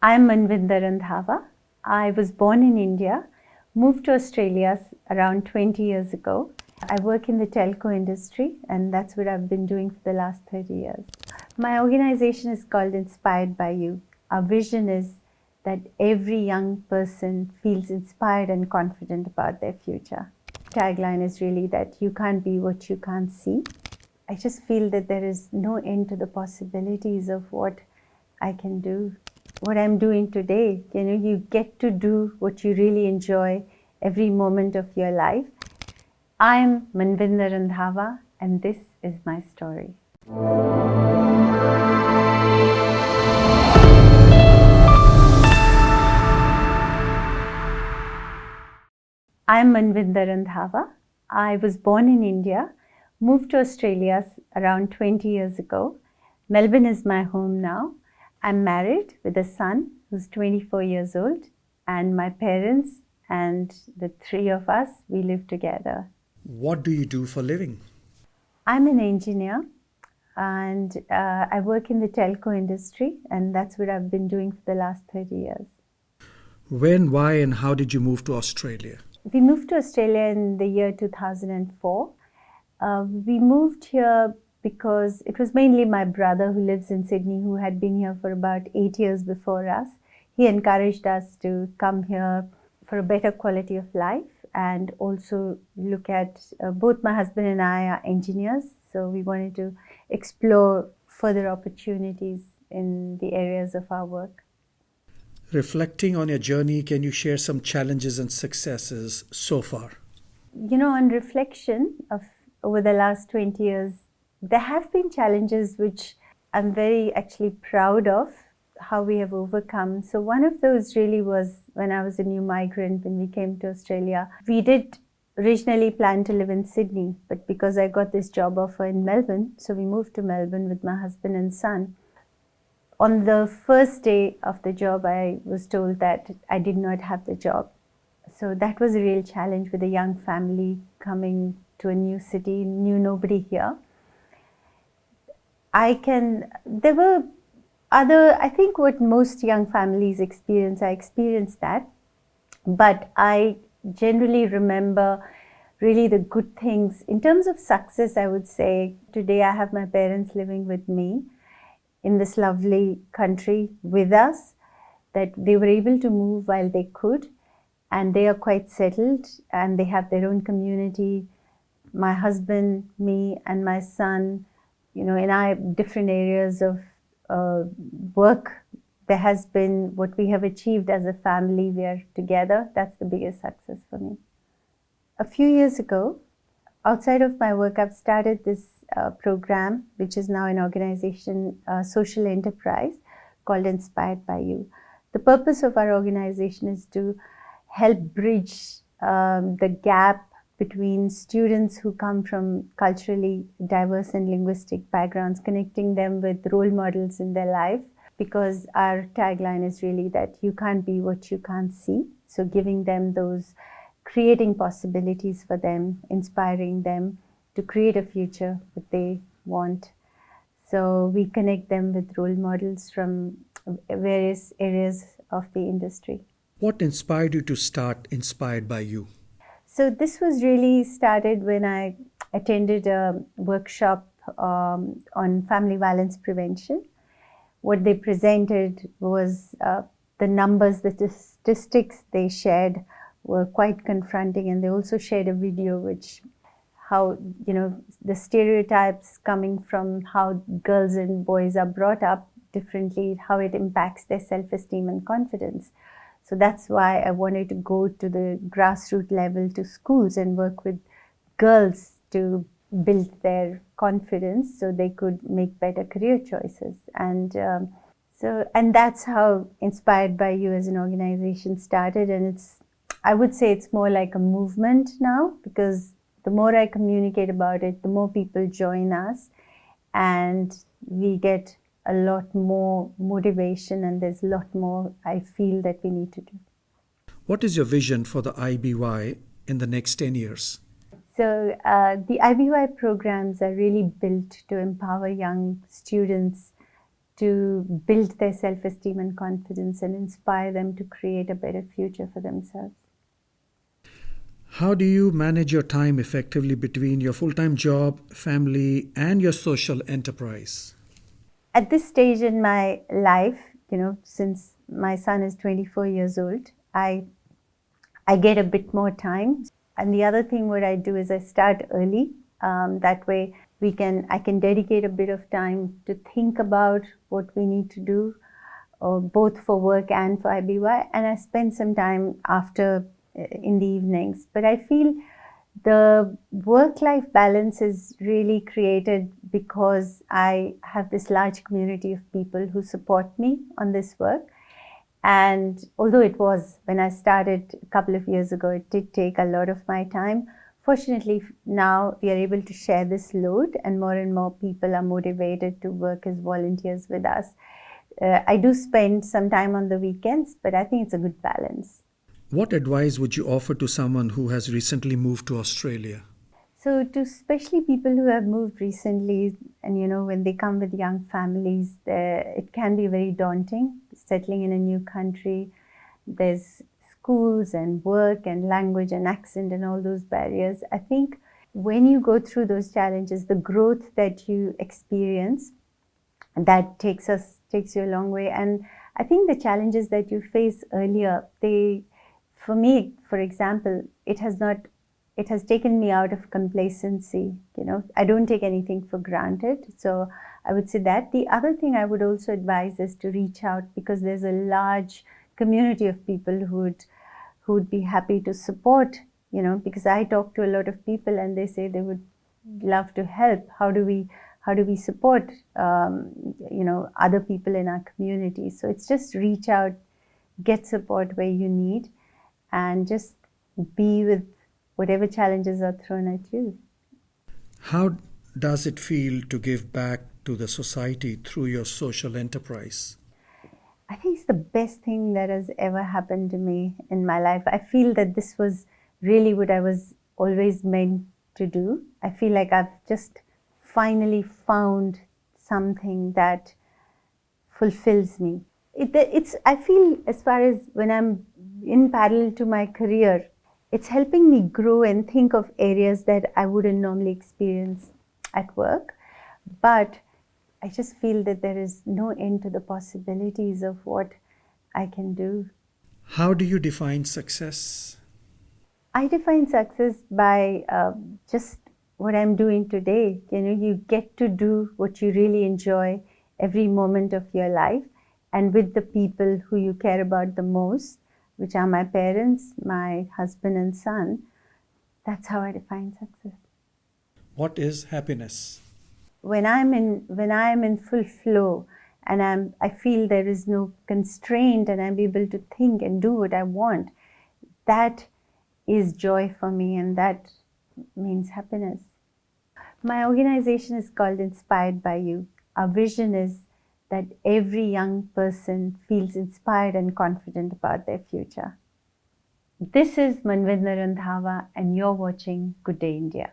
I'm Manvinder Randhawa. I was born in India, moved to Australia around 20 years ago. I work in the telco industry, and that's what I've been doing for the last 30 years. My organization is called Inspired by You. Our vision is that every young person feels inspired and confident about their future. Tagline is really that you can't be what you can't see. I just feel that there is no end to the possibilities of what I can do. What I'm doing today, you get to do what you really enjoy every moment of your life. I'm Manvinder Randhawa, and this is my story. I'm Manvinder Randhawa. I was born in India, moved to Australia around 20 years ago. Melbourne is my home now. I'm married with a son who's 24 years old, and my parents and the three of us, we live together. What do you do for living? I'm an engineer, and I work in the telco industry, and that's what I've been doing for the last 30 years. When, why, and how did you move to Australia? We moved to Australia in the year 2004. We moved here because it was mainly my brother who lives in Sydney, who had been here for about 8 years before us. He encouraged us to come here for a better quality of life and also look at, both my husband and I are engineers, so we wanted to explore further opportunities in the areas of our work. Reflecting on your journey, can you share some challenges and successes so far? On reflection of over the last 20 years, there have been challenges which I'm very actually proud of how we have overcome. So one of those really was when I was a new migrant when we came to Australia. We did originally plan to live in Sydney, but because I got this job offer in Melbourne, so we moved to Melbourne with my husband and son. On the first day of the job, I was told that I did not have the job. So that was a real challenge with a young family coming to a new city, knew nobody here. There were I think what most young families experience, I experienced that. But I generally remember really the good things. In terms of success, I would say today I have my parents living with me in this lovely country with us, that they were able to move while they could, and they are quite settled and they have their own community. My husband, me, and my son, in our different areas of work, there has been what we have achieved as a family. We are together. That's the biggest success for me. A few years ago, outside of my work, I've started this program, which is now an organization, social enterprise called Inspired by You. The purpose of our organization is to help bridge the gap between students who come from culturally diverse and linguistic backgrounds, connecting them with role models in their life, because our tagline is really that you can't be what you can't see. So giving them those, creating possibilities for them, inspiring them to create a future that they want. So we connect them with role models from various areas of the industry. What inspired you to start Inspired by You? So this was really started when I attended a workshop on family violence prevention. What they presented was the numbers, the statistics they shared were quite confronting, and they also shared a video which how the stereotypes coming from how girls and boys are brought up differently, how it impacts their self-esteem and confidence. So that's why I wanted to go to the grassroots level, to schools, and work with girls to build their confidence so they could make better career choices. And that's how Inspired by You as an organization started. And I would say it's more like a movement now, because the more I communicate about it, the more people join us, and we get a lot more motivation, and there's a lot more I feel that we need to do. What is your vision for the IBY in the next 10 years? So the IBY programs are really built to empower young students to build their self-esteem and confidence and inspire them to create a better future for themselves. How do you manage your time effectively between your full-time job, family, and your social enterprise? At this stage in my life, since my son is 24 years old, I get a bit more time. And the other thing what I do is I start early. That way I can dedicate a bit of time to think about what we need to do, both for work and for IBY. And I spend some time after in the evenings. But I feel the work-life balance is really created because I have this large community of people who support me on this work. And although it was, when I started a couple of years ago, it did take a lot of my time. Fortunately, now we are able to share this load and more people are motivated to work as volunteers with us. I do spend some time on the weekends, but I think it's a good balance. What advice would you offer to someone who has recently moved to Australia? So to especially people who have moved recently, and when they come with young families, it can be very daunting, settling in a new country. There's schools and work and language and accent and all those barriers. I think when you go through those challenges, the growth that you experience, that takes you a long way. And I think the challenges that you face earlier, for me, for example, it has taken me out of complacency. I don't take anything for granted. So I would say that. The other thing I would also advise is to reach out, because there's a large community of people who would be happy to support, because I talk to a lot of people and they say they would love to help. How do we support, other people in our community? So it's just reach out, get support where you need, and just be with whatever challenges are thrown at you. How does it feel to give back to the society through your social enterprise? I think it's the best thing that has ever happened to me in my life. I feel that this was really what I was always meant to do. I feel like I've just finally found something that fulfills me. I feel, as far as when I'm in parallel to my career, it's helping me grow and think of areas that I wouldn't normally experience at work. But I just feel that there is no end to the possibilities of what I can do. How do you define success? I define success by just what I'm doing today. You get to do what you really enjoy every moment of your life, and with the people who you care about the most, which are my parents, my husband and son. That's how I define success. What is happiness? When I am in full flow and I feel there is no constraint and I'm able to think and do what I want, that is joy for me, and that means happiness. My organization is called Inspired by You. Our vision is that every young person feels inspired and confident about their future. This is Manvinder Randhawa, and you're watching Good Day India.